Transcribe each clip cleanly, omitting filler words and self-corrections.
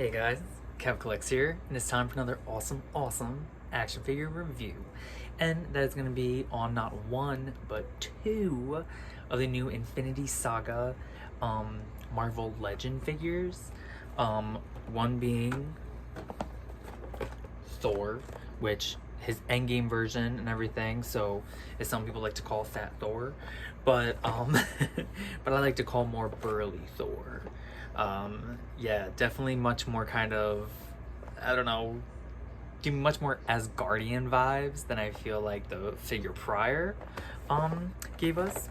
Hey guys, Kev Collects here, and it's time for another awesome action figure review. And that is going to be on not one, but two of the new Infinity Saga Marvel Legend figures. One being Thor, which his endgame version and everything, so as some people like to call Fat Thor, but but I like to call more burly Thor. Yeah, definitely much more kind of, I don't know, give me much more Asgardian vibes than I feel like the figure prior gave us.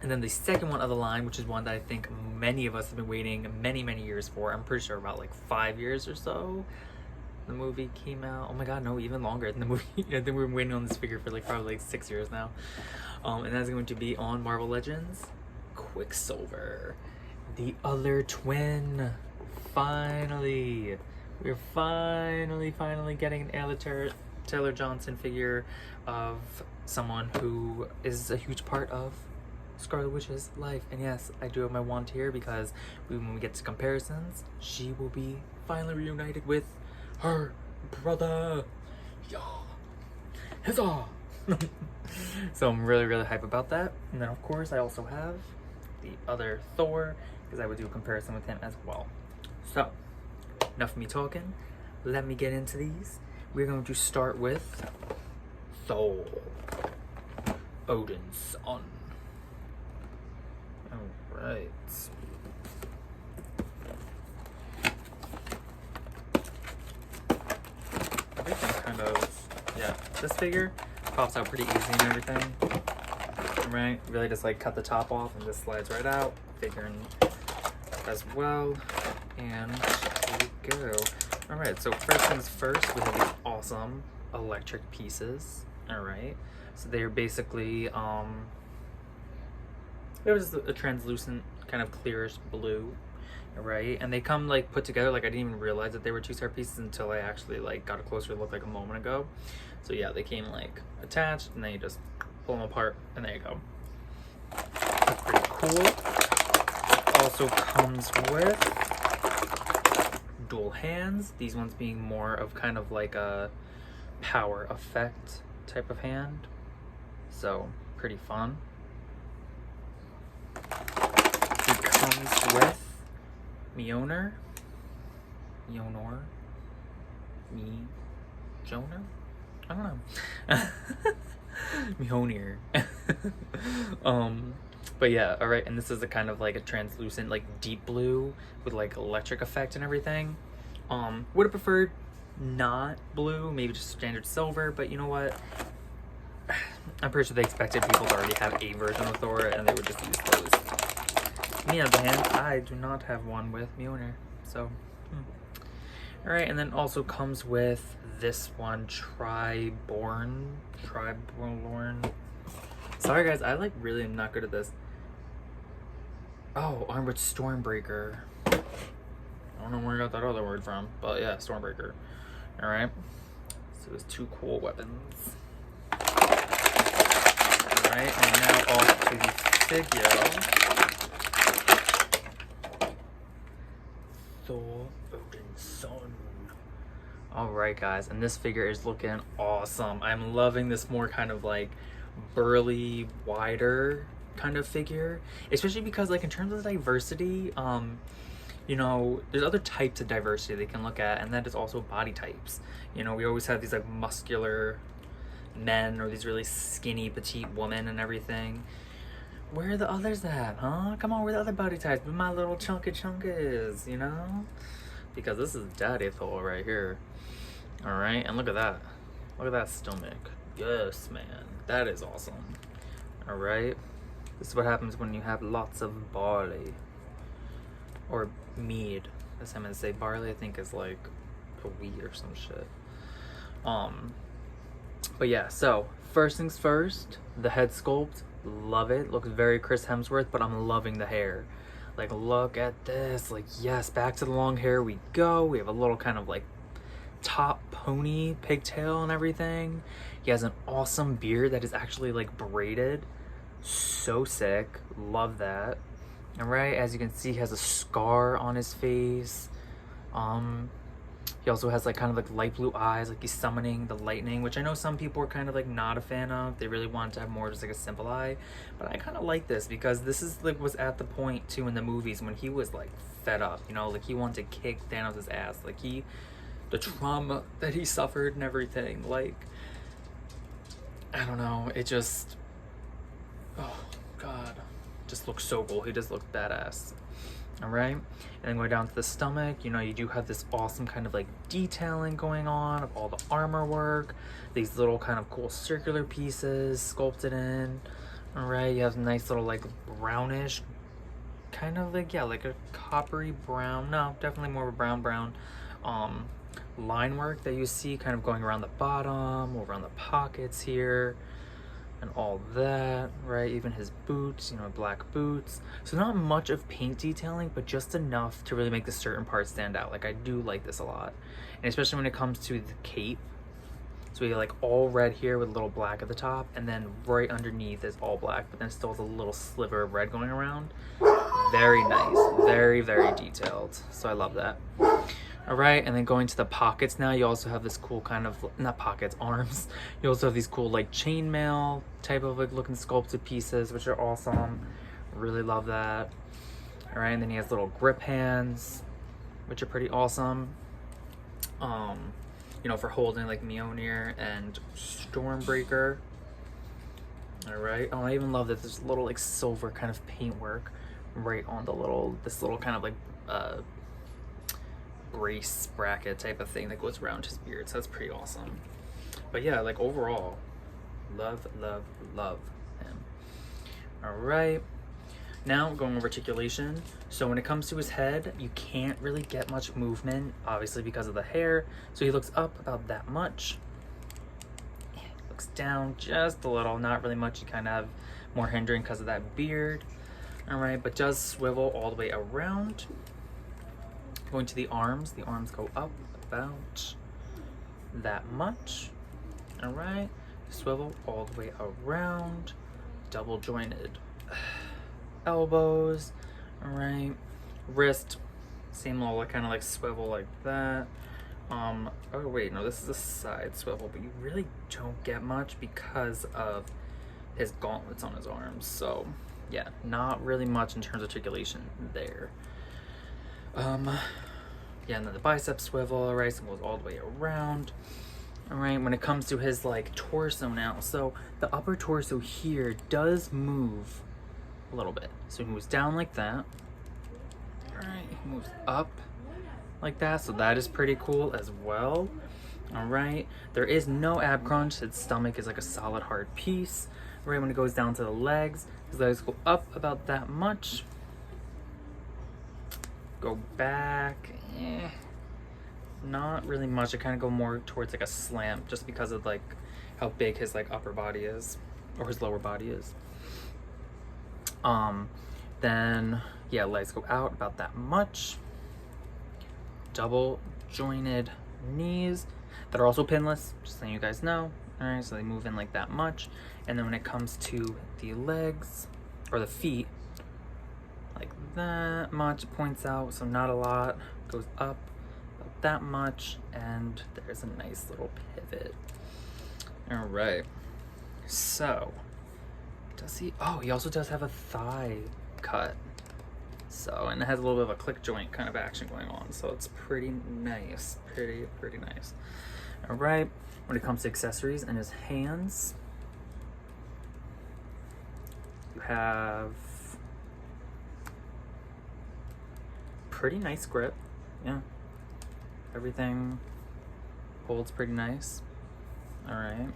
And then the second one of the line, which is one that I think many of us have been waiting many years for. I'm pretty sure about like 5 years or so. The movie came out, oh my god, no, even longer than the movie. I think we've been waiting on this figure for like probably like 6 years now. And that's going to be on Marvel Legends Quicksilver, the other twin. Finally, we're finally getting an Ella Taylor Johnson figure of someone who is a huge part of Scarlet Witch's life. And yes, I do have my wand here because when we get to comparisons, she will be finally reunited with her brother. Yeah, huzzah! So I'm really hype about that. And then of course I also have the other Thor, because I would do a comparison with him as well. So enough of me talking, let me get into these. We're going to start with Thor, Odin's son. Alright. Everything kind of, yeah, this figure pops out pretty easy and everything. Right? Really just like cut the top off and just slides right out. Figuring as well. And here we go. Alright, so first things first, we have these awesome electric pieces. Alright. So they're basically it was a translucent kind of clearish blue. Right, and they come like put together. Like I didn't even realize that they were two separate pieces until I actually like got a closer look like a moment ago. So yeah, they came like attached, and then you just pull them apart, and there you go. That's pretty cool. It also comes with dual hands. These ones being more of kind of like a power effect type of hand. So pretty fun. It comes with Mjolnir, I don't know. Mjolnir. But yeah, all right. And this is a kind of like a translucent, like deep blue with like electric effect and everything. Would have preferred not blue, maybe just standard silver. But you know what? I'm pretty sure they expected people to already have a version of Thor, and they would just use those. Me on the hand, I do not have one with Mjolnir, so Alright, and then also comes with this one, Triborn. Sorry guys, I like really am not good at this. Oh, armed with Stormbreaker. I don't know where I got that other word from, but yeah, Stormbreaker. Alright, so it's two cool weapons. Alright, and now off to the figure. Thor, Odin's son. Alright guys, and this figure is looking awesome. I'm loving this more kind of like burly, wider kind of figure. Especially because like in terms of diversity, you know, there's other types of diversity they can look at, and that is also body types. You know, we always have these like muscular men or these really skinny, petite women and everything. Where are the others at, huh? Come on, where are the other body types? But my little chunkas, you know? Because this is Daddy Thor right here. Alright, and look at that. Look at that stomach. Yes, man. That is awesome. Alright. This is what happens when you have lots of barley. Or mead. That's how I'm gonna say. Barley, I think, is like a wheat or some shit. But yeah, so, first things first, the head sculpt. Love it. Looks very Chris Hemsworth, but I'm loving the hair. Like, look at this. Like, yes, back to the long hair we go. We have a little kind of like top pony pigtail and everything. He has an awesome beard that is actually like braided. So sick. Love that. All right, as you can see, he has a scar on his face. He also has like kind of like light blue eyes, like he's summoning the lightning, which I know some people are kind of like not a fan of. They really want to have more just like a simple eye, but I kind of like this because this is like was at the point too in the movies when he was like fed up, you know, like he wanted to kick Thanos' ass, like the trauma that he suffered and everything, like I don't know, it just, oh god, just looks so cool. He just looks badass. All right, and then going down to the stomach, you know, you do have this awesome kind of like detailing going on of all the armor work, these little kind of cool circular pieces sculpted in. All right, you have nice little like brownish kind of like, yeah, like a coppery brown, no, definitely more of a brown line work that you see kind of going around the bottom, over on the pockets here, and all that, right? Even his boots, you know, black boots. So not much of paint detailing, but just enough to really make the certain parts stand out. Like I do like this a lot, and especially when it comes to the cape. So we get like all red here with a little black at the top, and then right underneath is all black, but then still has a little sliver of red going around. Very nice, very detailed. So I love that. All right, and then going to the pockets now, you also have this cool kind of, not pockets, arms. You also have these cool like chainmail type of like looking sculpted pieces, which are awesome. Really love that. All right, and then he has little grip hands, which are pretty awesome. You know, for holding like Mjolnir and Stormbreaker. All right, oh, I even love that there's little like silver kind of paintwork right on the little, this little kind of like brace bracket type of thing that goes around his beard. So that's pretty awesome. But yeah, like overall, love him. All right, now going over articulation. So when it comes to his head, you can't really get much movement, obviously because of the hair. So he looks up about that much, looks down just a little, not really much. You kind of have more hindering because of that beard. All right, but does swivel all the way around. Going to the arms go up about that much. All right, swivel all the way around, double jointed elbows. All right, wrist, same little kind of like swivel like that. Oh wait, no, this is a side swivel, but you really don't get much because of his gauntlets on his arms. So yeah, not really much in terms of articulation there. Yeah, and then the bicep swivel, right, so it goes all the way around. All right, when it comes to his like torso now, so the upper torso here does move a little bit. So he moves down like that. All right, he moves up like that, so that is pretty cool as well. All right, there is no ab crunch. His stomach is like a solid hard piece. Right, when it goes down to the legs, his legs go up about that much. Go back, not really much. I kind of go more towards like a slant just because of like how big his like upper body is, or his lower body is. Then yeah, legs go out about that much. Double jointed knees that are also pinless, just letting you guys know. All right, so they move in like that much. And then when it comes to the legs or the feet, like that much points out, so not a lot. Goes up about that much, and there's a nice little pivot. All right, so does he, oh, he also does have a thigh cut. So, and it has a little bit of a click joint kind of action going on, so it's pretty nice, pretty nice. All right, when it comes to accessories and his hands, you have pretty nice grip. Yeah, everything holds pretty nice. All right,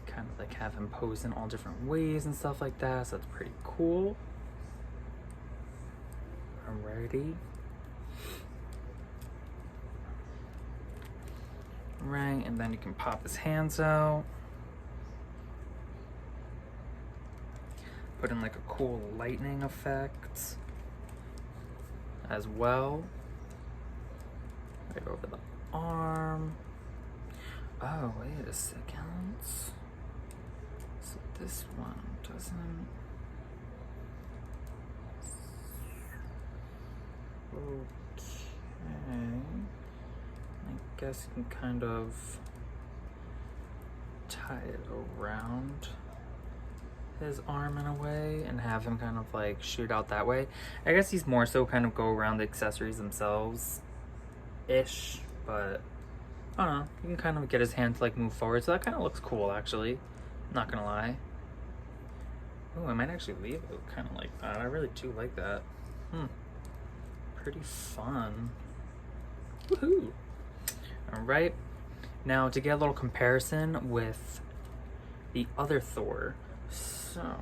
kind of like have him pose in all different ways and stuff like that, so that's pretty cool. Alrighty. Right, and then you can pop his hands out. Put in like a cool lightning effect as well. Right over the arm. Oh, wait a second. So this one doesn't. I guess you can kind of tie it around his arm in a way and have him kind of like shoot out that way. I guess he's more so kind of go around the accessories themselves ish, but I don't know, you can kind of get his hand to like move forward, so that kind of looks cool actually, not gonna lie. Oh, I might actually leave it kind of like that. I really do like that. Pretty fun. Woohoo! Alright, now to get a little comparison with the other Thor. So,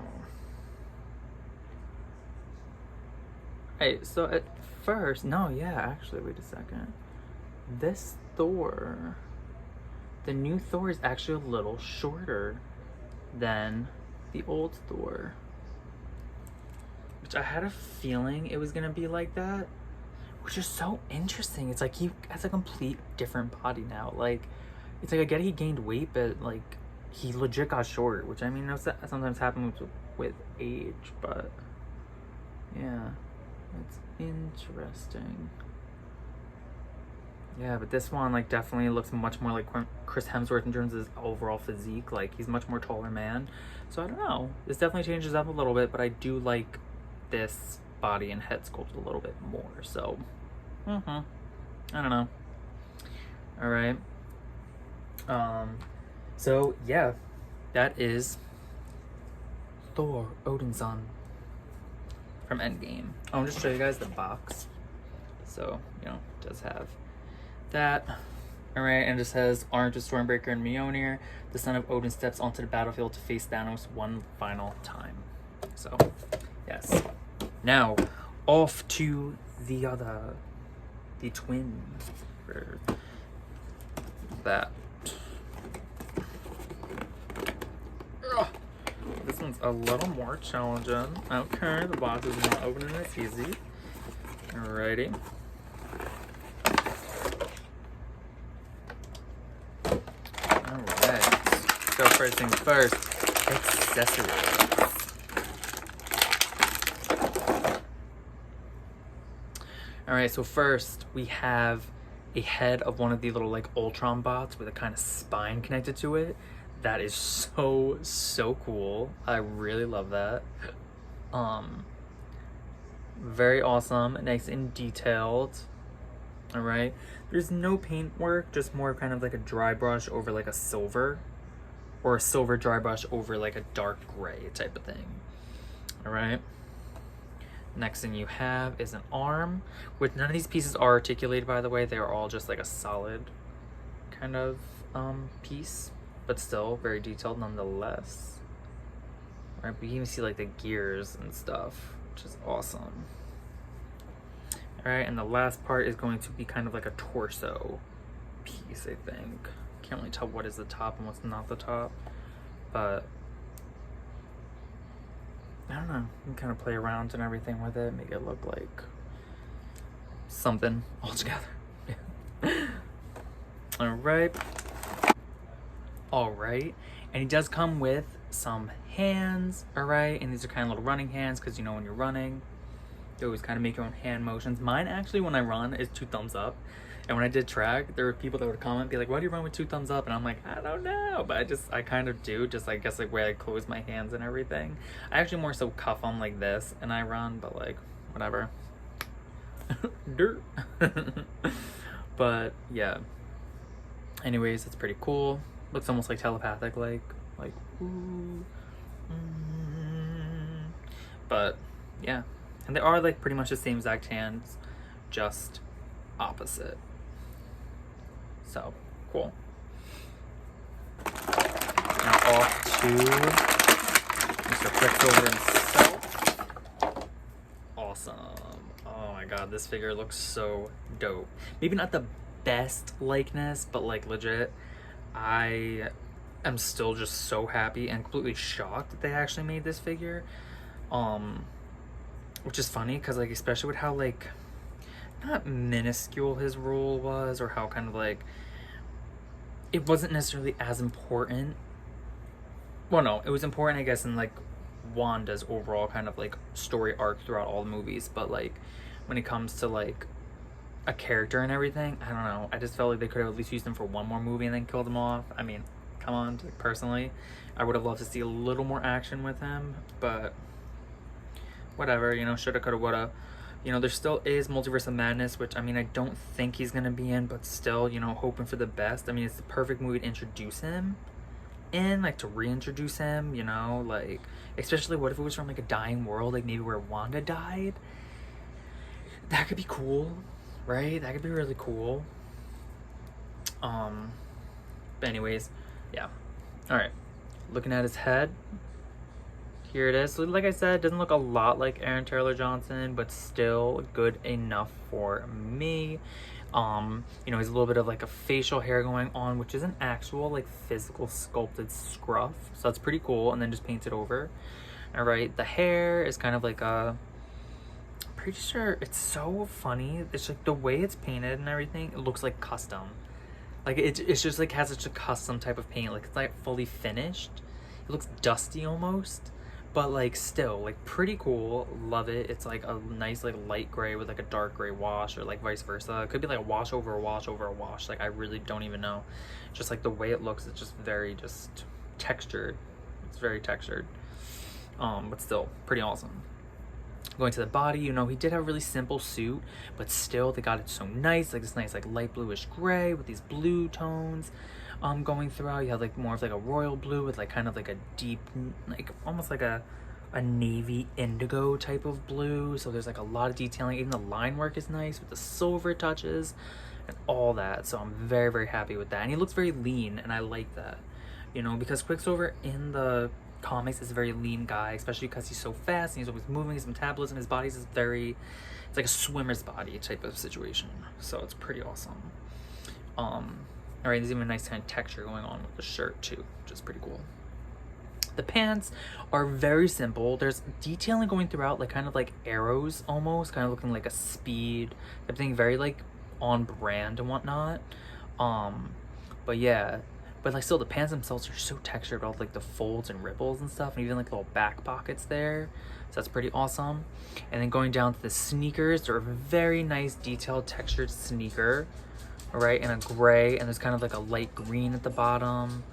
hey, so at first, no, yeah, actually, wait a second. This Thor, the new Thor is actually a little shorter than the old Thor. Which I had a feeling it was gonna be like that, which is so interesting. It's like he has a complete different body now. Like, it's like I get he gained weight, but like he legit got short, which I mean that sometimes happens with age, but yeah, it's interesting. Yeah, but this one like definitely looks much more like Chris Hemsworth in terms of his overall physique. Like he's much more taller man. So I don't know. This definitely changes up a little bit, but I do like this body and head sculpt a little bit more. So, I don't know. All right. So yeah, that is Thor Odin's son from Endgame. I'll just show you guys the box. So, you know, it does have that. All right, and it says, armed with Stormbreaker and Mjolnir, the son of Odin steps onto the battlefield to face Thanos one final time. So, yes. Now, off to the twin for that. Ugh. This one's a little more challenging. Okay, the box is not opening as easy. Alrighty. Alright. So first things first, accessories. Alright, so first we have a head of one of the little like Ultron bots with a kind of spine connected to it. That is so cool. I really love that. Very awesome, nice and detailed. All right, there's no paint work, just more kind of like a dry brush over like a silver, or a silver dry brush over like a dark gray type of thing. All right, next thing you have is an arm, which none of these pieces are articulated, by the way. They're all just like a solid kind of piece, but still very detailed nonetheless. All right, but you can even see like the gears and stuff, which is awesome. All right, and the last part is going to be kind of like a torso piece, I think. Can't really tell what is the top and what's not the top, but I don't know. You can kind of play around and everything with it, make it look like something altogether. All right. All right, and he does come with some hands, all right, and these are kind of little running hands, because you know when you're running, you always kind of make your own hand motions. Mine actually, when I run, is 2 thumbs up, and when I did track, there were people that would comment, be like, why do you run with 2 thumbs up? And I'm like, I don't know, but I kind of do, just I guess like where I close my hands and everything. I actually more so cuff them like this, and I run, but like, whatever. Dirt. But yeah, anyways, it's pretty cool. Looks almost like telepathic, like ooh. But yeah, and they are like pretty much the same exact hands, just opposite. So cool. Now off to Mr. Quicksilver himself. Awesome. Oh my god, this figure looks so dope. Maybe not the best likeness, but like legit, I am still just so happy and completely shocked that they actually made this figure. Which is funny because like, especially with how like not minuscule his role was, or how kind of like it wasn't necessarily as important. Well, no, it was important, I guess, in like Wanda's overall kind of like story arc throughout all the movies, but like when it comes to like a character and everything. I don't know. I just felt like they could have at least used him for one more movie and then killed him off. I mean, come on. Like, personally, I would have loved to see a little more action with him, but whatever. You know, shoulda, coulda, woulda. You know, there still is Multiverse of Madness, which, I mean, I don't think he's gonna be in, but still, you know, hoping for the best. I mean, it's the perfect movie to introduce him in, like, to reintroduce him, you know, like, especially what if it was from, like, a dying world, like, maybe where Wanda died? That could be cool, right? That could be really cool. But anyways, yeah. Alright. Looking at his head. Here it is. So like I said, it doesn't look a lot like Aaron Taylor Johnson, but still good enough for me. You know, he's a little bit of like a facial hair going on, which is an actual like physical sculpted scruff. So that's pretty cool. And then just painted over. All right. The hair is kind of like a, I'm pretty sure it's so funny. It's like the way it's painted and everything, it looks like custom. Like it's just like has such a custom type of paint. Like it's like fully finished. It looks dusty almost. But like still like pretty cool. Love it. It's like a nice like light gray with like a dark gray wash, or like vice versa. It could be like a wash over a wash over a wash. Like I really don't even know. Just like the way it looks, it's just very just textured. It's very textured. But still pretty awesome. Going to the body, you know, he did have a really simple suit, but still they got it so nice, like this nice like light bluish gray with these blue tones going throughout. You have like more of like a royal blue with like kind of like a deep, like almost like a navy indigo type of blue. So there's like a lot of detailing. Even the line work is nice with the silver touches and all that. So I'm very, very happy with that. And he looks very lean, and I like that, you know, because Quicksilver in the comics is a very lean guy, especially because he's so fast and he's always moving. His metabolism, his body's is very, it's like a swimmer's body type of situation. So it's pretty awesome. All right, there's even a nice kind of texture going on with the shirt too, which is pretty cool. The pants are very simple. There's detailing going throughout, like kind of like arrows almost, kind of looking like a speed type thing, very like on brand and whatnot. But yeah, but like still the pants themselves are so textured, all like the folds and ripples and stuff, and even like little back pockets there. So that's pretty awesome. And then going down to the sneakers, they're a very nice detailed textured sneaker. All right, in a gray, and there's kind of like a light green at the bottom.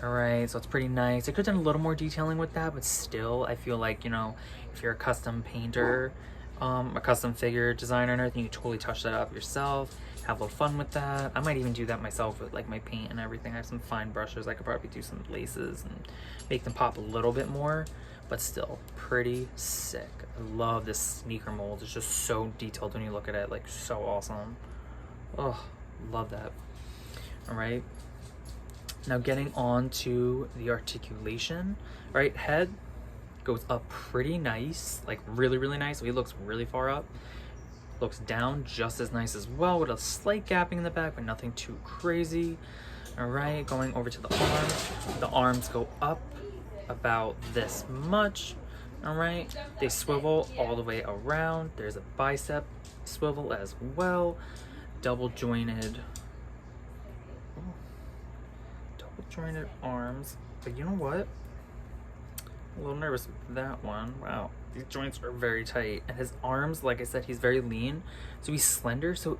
All right, so it's pretty nice. I could have done a little more detailing with that, but still, I feel like, you know, if you're a custom painter, a custom figure designer and everything, you totally touch that up yourself, have a little fun with that. I might even do that myself with like my paint and everything. I have some fine brushes. I could probably do some laces and make them pop a little bit more, but still pretty sick. I love this sneaker mold. It's just so detailed when you look at it, like so awesome. Oh, love that. All right, now getting on to the articulation. Right, head goes up pretty nice, like really, really nice. So he looks really far up. Looks down just as nice as well, with a slight gapping in the back, but nothing too crazy. All right, going over to the arms. The arms go up about this much. All right, they swivel all the way around. There's a bicep swivel as well. Double jointed arms. But you know what? A little nervous with that one. Wow, these joints are very tight, and his arms, like I said, he's very lean, so he's slender. So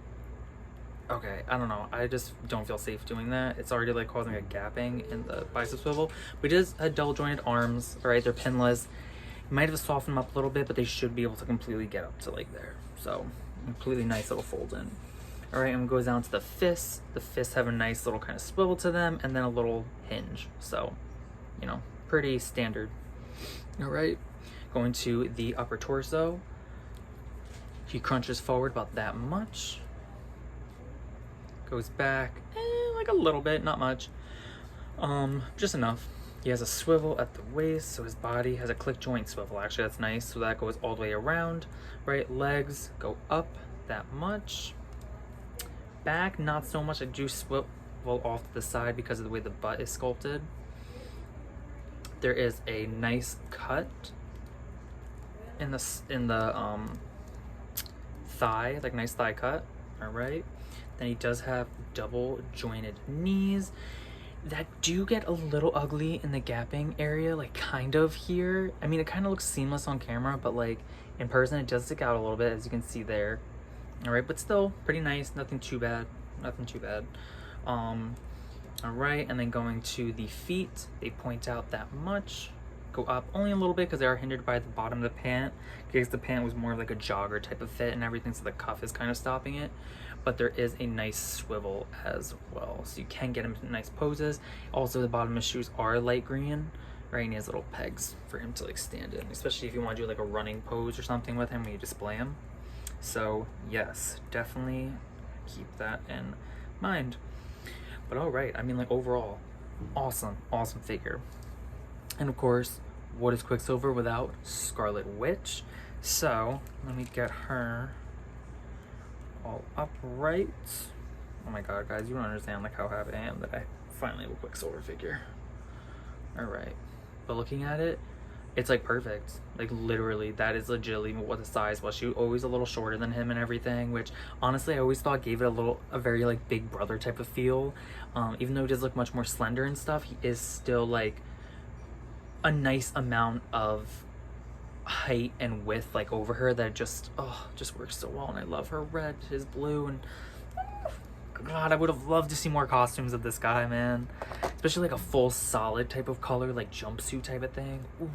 okay, I don't know, I just don't feel safe doing that. It's already like causing a gapping in the bicep swivel. But he does have double jointed arms. All right, they're pinless. You might have to soften them up a little bit, but they should be able to completely get up to like there. So completely nice little fold in. All right, and goes down to the fists. The fists have a nice little kind of swivel to them, and then a little hinge. So, you know, pretty standard. All right, going to the upper torso. He crunches forward about that much. Goes back like a little bit, not much. Just enough. He has a swivel at the waist, so his body has a click joint swivel. Actually, that's nice. So that goes all the way around. Right, legs go up that much. Back, not so much. I do swivel off to the side because of the way the butt is sculpted. There is a nice cut in the thigh, like nice thigh cut. All right. Then he does have double jointed knees that do get a little ugly in the gapping area, like kind of here. I mean, it kind of looks seamless on camera, but like in person, it does stick out a little bit, as you can see there. All right, but still pretty nice. Nothing too bad. Nothing too bad. All right, and then going to the feet, they point out that much. Go up only a little bit because they are hindered by the bottom of the pant. Because the pant was more of like a jogger type of fit and everything, so the cuff is kind of stopping it. But there is a nice swivel as well, so you can get him in nice poses. Also, the bottom of his shoes are light green, right? And he has little pegs for him to like stand in, especially if you want to do like a running pose or something with him when you display him. So yes, definitely keep that in mind. But all right, I mean, like overall, awesome figure. And of course, what is Quicksilver without Scarlet Witch? So let me get her all upright. Oh my god, guys, you don't understand like how happy I am that I finally have a Quicksilver figure. All right, but looking at it, it's like perfect. Like literally, that is legitimately what the size was. She was always a little shorter than him and everything, which honestly I always thought gave it a very like big brother type of feel. Even though he does look much more slender and stuff, he is still like a nice amount of height and width like over her that just works so well. And I love her red, his blue, and god, I would have loved to see more costumes of this guy, man. Especially like a full solid type of color, like jumpsuit type of thing. Oof.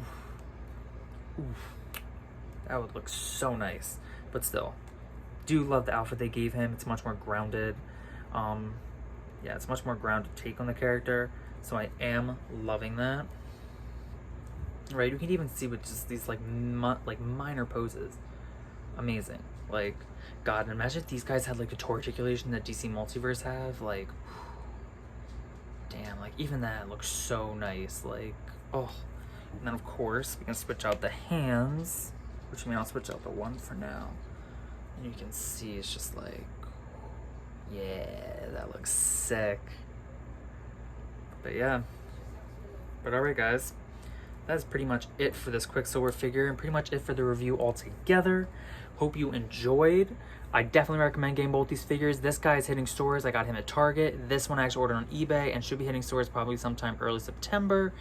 That would look so nice. But still, do love the outfit they gave him. It's much more grounded. Yeah, it's much more grounded take on the character, so I am loving that. Right, you can even see with just these like minor poses, amazing. Like, god, imagine if these guys had like the Thor articulation that DC Multiverse have. Like, damn, like even that looks so nice. Like, oh. And then of course we can switch out the hands, which means I'll switch out the one for now. And you can see it's just like, yeah, that looks sick. But yeah. But alright, guys. That's pretty much it for this Quicksilver figure, and pretty much it for the review altogether. Hope you enjoyed. I definitely recommend getting both these figures. This guy is hitting stores. I got him at Target. This one I actually ordered on eBay and should be hitting stores probably sometime early September.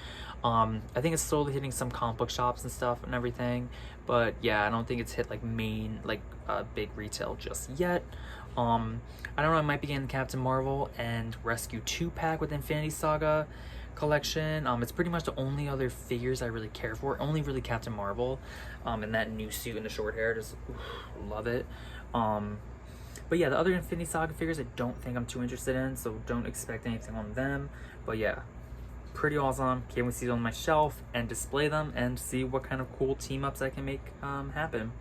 I think it's slowly hitting some comic book shops and stuff and everything. But yeah, I don't think it's hit like main, like big retail just yet. I don't know, I might be getting the Captain Marvel and Rescue 2-pack with Infinity Saga collection. It's pretty much the only other figures I really care for. Only really Captain Marvel, and that new suit and the short hair, just love it. But yeah, the other Infinity Saga figures I don't think I'm too interested in, so don't expect anything on them. But yeah, pretty awesome. Can't wait to see them on my shelf and display them and see what kind of cool team ups I can make happen.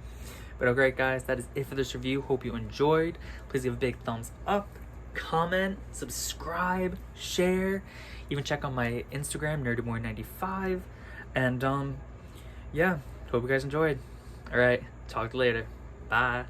But alright, guys, that is it for this review. Hope you enjoyed. Please give a big thumbs up, comment, subscribe, share. Even check on my Instagram, nerdyboy95. And yeah, hope you guys enjoyed. All right, talk to you later. Bye.